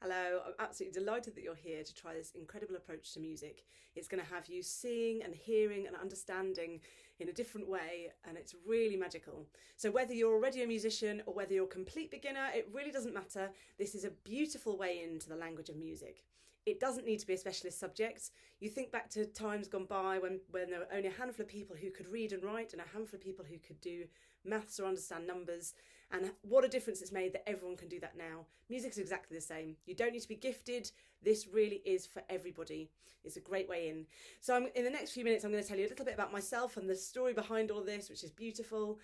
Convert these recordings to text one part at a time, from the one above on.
Hello, I'm absolutely delighted that you're here to try this incredible approach to music. It's going to have you seeing and hearing and understanding in a different way, and it's really magical. So, whether you're already a musician or whether you're a complete beginner, it really doesn't matter. This is a beautiful way into the language of music. It doesn't need to be a specialist subject. You think back to times gone by when there were only a handful of people who could read and write and a handful of people who could do maths or understand numbers, and what a difference it's made that everyone can do that now. Music is exactly the same. You don't need to be gifted. This really is for everybody. It's a great way in. So in the next few minutes, I'm going to tell you a little bit about myself and the story behind all this, which is beautiful.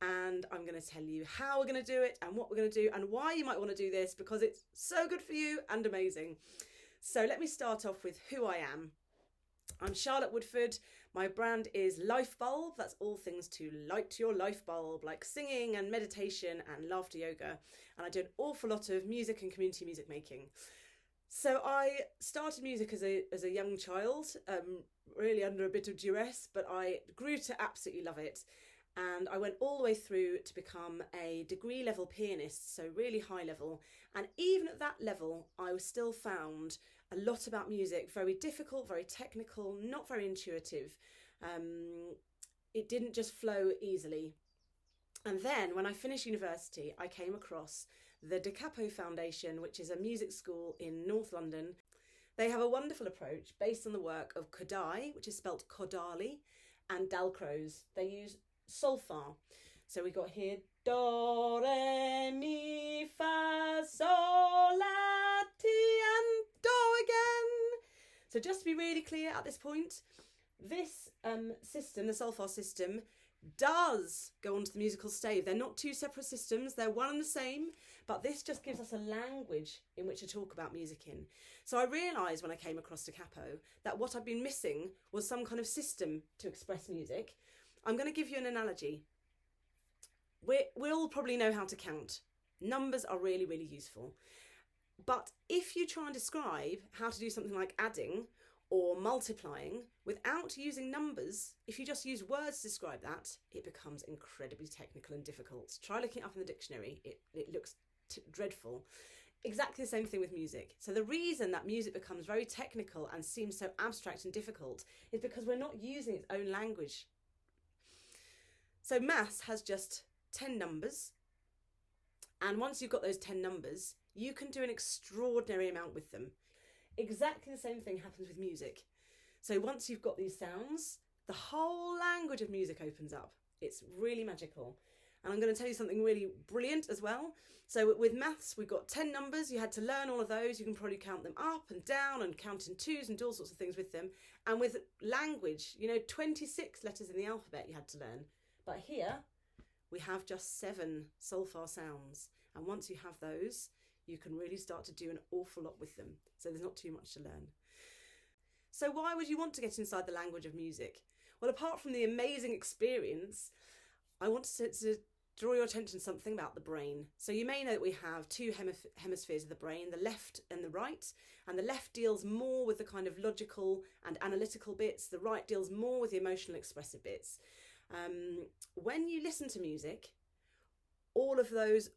And I'm going to tell you how we're going to do it and what we're going to do and why you might want to do this, because it's so good for you and amazing. So let me start off with who I am. I'm Charlotte Woodford. My brand is Life Bulb. That's all things to light your life bulb, like singing and meditation and laughter yoga. And I do an awful lot of music and community music making. So I started music as a young child, really under a bit of duress, but I grew to absolutely love it. And I went all the way through to become a degree level pianist, so really high level. And even at that level, I still found a lot about music very difficult, very technical, not very intuitive. It didn't just flow easily. And then when I finished university, I came across the Da Capo Foundation, which is a music school in North London. They have a wonderful approach based on the work of Kodály, which is spelt Kodaly, and Dalcroze. They use solfa. So we got here do, re, mi, fa, sol, la, ti, and do again. So just to be really clear at this point, this system, the solfa system, does go onto the musical stave. They're not two separate systems, they're one and the same, but this just gives us a language in which to talk about music in. So I realised when I came across Da Capo that what I'd been missing was some kind of system to express music. I'm going to give you an analogy. We all probably know how to count. Numbers are really, really useful. But if you try and describe how to do something like adding or multiplying without using numbers, if you just use words to describe that, it becomes incredibly technical and difficult. Try looking it up in the dictionary. It looks dreadful. Exactly the same thing with music. So the reason that music becomes very technical and seems so abstract and difficult is because we're not using its own language. So maths has just 10 numbers, and once you've got those 10 numbers, you can do an extraordinary amount with them. Exactly the same thing happens with music. So once you've got these sounds, the whole language of music opens up. It's really magical. And I'm going to tell you something really brilliant as well. So with maths, we've got 10 numbers. You had to learn all of those. You can probably count them up and down and count in twos and do all sorts of things with them. And with language, 26 letters in the alphabet you had to learn. But here we have just 7 solfa sounds. And once you have those, you can really start to do an awful lot with them. So there's not too much to learn. So why would you want to get inside the language of music? Well, apart from the amazing experience, I want to draw your attention to something about the brain. So you may know that we have two hemispheres of the brain, the left and the right. And the left deals more with the kind of logical and analytical bits. The right deals more with the emotional expressive bits. When you listen to music, all of those,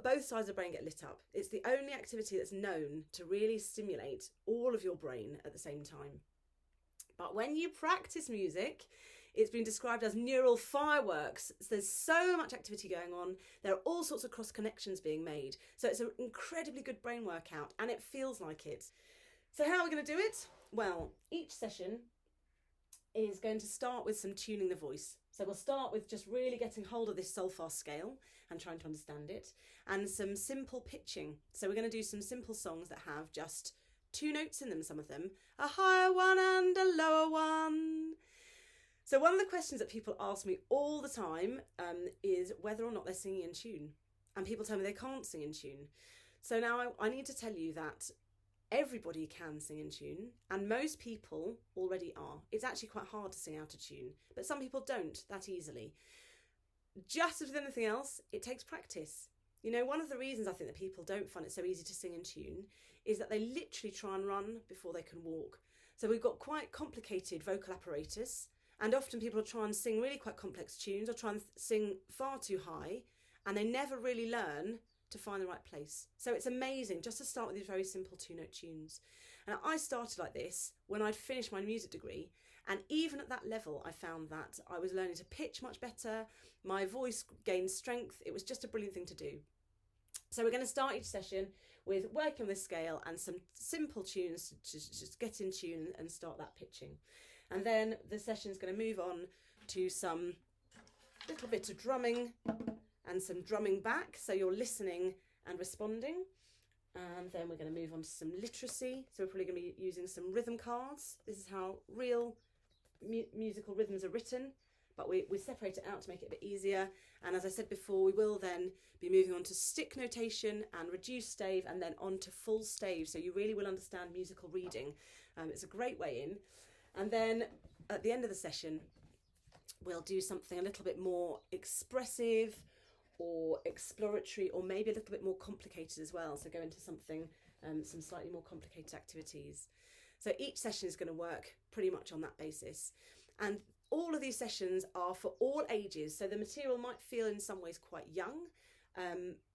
both sides of the brain get lit up. It's the only activity that's known to really stimulate all of your brain at the same time. But when you practice music, it's been described as neural fireworks. So there's so much activity going on. There are all sorts of cross connections being made. So it's an incredibly good brain workout, and it feels like it. So how are we going to do it? Well, each session is going to start with some tuning the voice. So we'll start with just really getting hold of this solfa scale and trying to understand it, and some simple pitching. So we're going to do some simple songs that have just 2 notes in them, some of them, a higher one and a lower one. So one of the questions that people ask me all the time is whether or not they're singing in tune. And people tell me they can't sing in tune. So now I need to tell you that everybody can sing in tune, and most people already are. It's actually quite hard to sing out of tune, but some people don't that easily. Just as with anything else, it takes practice. One of the reasons I think that people don't find it so easy to sing in tune is that they literally try and run before they can walk. So we've got quite complicated vocal apparatus, and often people will try and sing really quite complex tunes or try and sing far too high, and they never really learn to find the right place. So it's amazing just to start with these very simple 2-note tunes. And I started like this when I'd finished my music degree, and even at that level I found that I was learning to pitch much better, my voice gained strength. It was just a brilliant thing to do. So we're going to start each session with working on this scale and some simple tunes to just get in tune and start that pitching. And then the session's going to move on to some little bit of drumming and some drumming back, so you're listening and responding. And then we're going to move on to some literacy, so we're probably going to be using some rhythm cards. This is how real musical rhythms are written, but we separate it out to make it a bit easier. And as I said before, we will then be moving on to stick notation and reduced stave, and then on to full stave, so you really will understand musical reading. It's a great way in. And then at the end of the session, we'll do something a little bit more expressive or exploratory, or maybe a little bit more complicated as well. So go into something, some slightly more complicated activities. So each session is going to work pretty much on that basis. And all of these sessions are for all ages. So the material might feel in some ways quite young,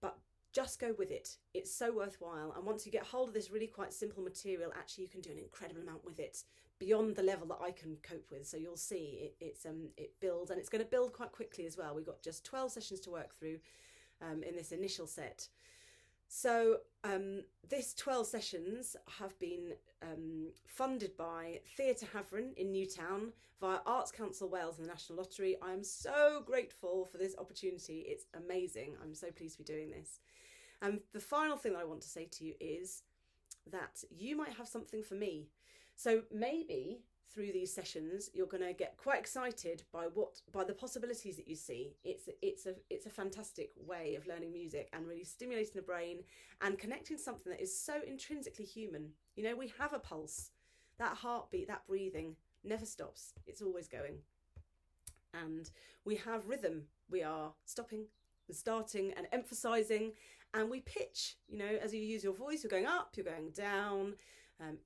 but just go with it. It's so worthwhile. And once you get hold of this really quite simple material, actually you can do an incredible amount with it beyond the level that I can cope with. So you'll see it builds, and it's going to build quite quickly as well. We've got just 12 sessions to work through in this initial set. So this 12 sessions have been funded by Theatre Havering in Newtown via Arts Council Wales and the National Lottery. I am so grateful for this opportunity. It's amazing. I'm so pleased to be doing this. And the final thing that I want to say to you is that you might have something for me. So maybe through these sessions you're going to get quite excited by the possibilities that you see. It's a fantastic way of learning music and really stimulating the brain and connecting something that is so intrinsically human. You know, we have a pulse. That heartbeat, that breathing never stops. It's always going. And we have rhythm. We are stopping and starting and emphasizing, and we pitch. You know, as you use your voice, you're going up, you're going down.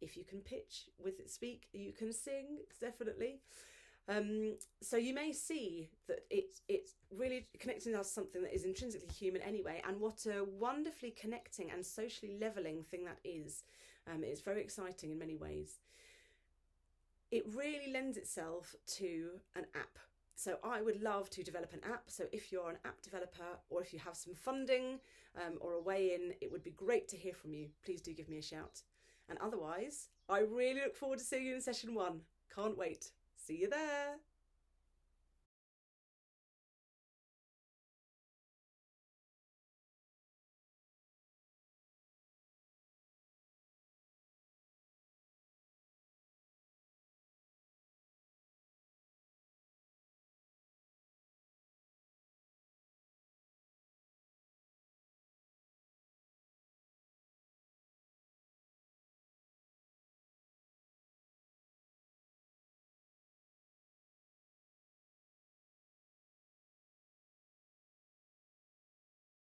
If you can pitch with speak, you can sing, definitely. So you may see that it's really connecting us to something that is intrinsically human anyway, and what a wonderfully connecting and socially levelling thing that is. It's very exciting in many ways. It really lends itself to an app. So I would love to develop an app. So if you're an app developer, or if you have some funding or a way in, it would be great to hear from you. Please do give me a shout. And otherwise, I really look forward to seeing you in session 1. Can't wait. See you there.